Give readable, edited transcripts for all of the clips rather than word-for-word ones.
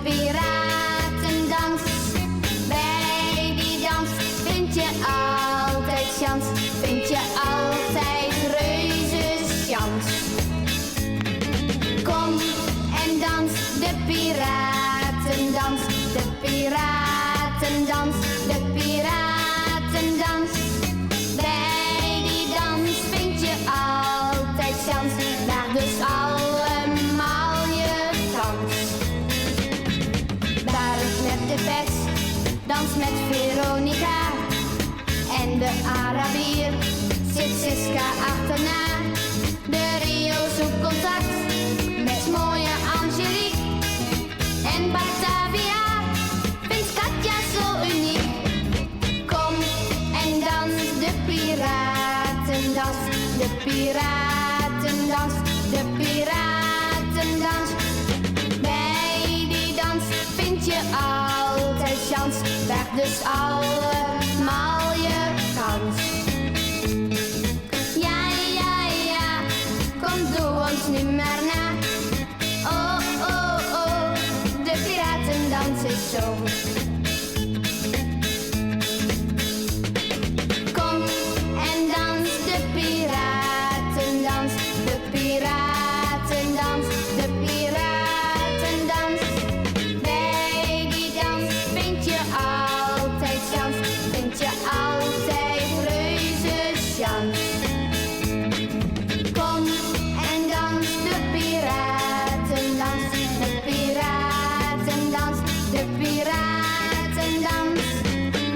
piratendans. Bij die dans vind je altijd chans, vind je altijd reuzenchans. Kom en dans de piratendans, de piratendans, de piratendans. Bij die dans vind je altijd chans, maar dus allemaal je kans. Barend met de pers, dans met Veronica. En de Arabier zit Siska achterna. De Rio zoekt contact met mooie Angelique. En Batavia vindt Katja zo uniek. Kom en dans de piratendans, de piratendans, de piratendans. Bij die dans vind je altijd chans, weg dus allemaal je kans. Ja, ja, ja, kom doe ons nu maar na. Oh, oh, oh, de piratendans is zo. Kom en dans de piratendans, de piratendans, de piratendans. Bij die dans vind je altijd chans, vind je altijd reuzenchans. Kom en dans de piratendans, de piratendans, de piratendans.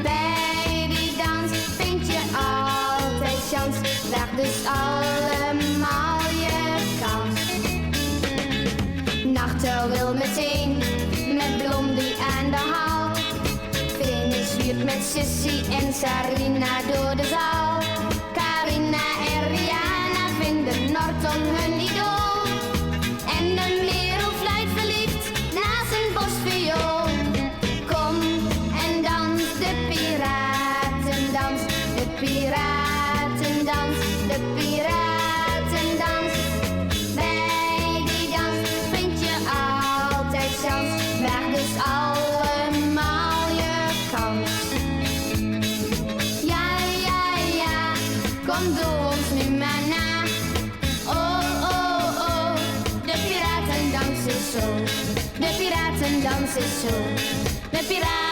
Bij die dans vind je altijd chans, weg dus allemaal je kans. Nachtel wil meteen met Blondie aan de haal. Venus huurt met Sissy en Sarina door de zaal. Carina en Rihanna vinden Norton hun idool. En de merel fluit verliefd na zijn bosviool. Kom en dans de piratendans, de piratendans, de piratendans. Bij die dans vind je altijd chans, weg dus allemaal je kans. Ja, ja, ja, kom doe ons nu maar na. Oh, oh, oh, de piratendans is zo, de piratendans is zo, de piraten.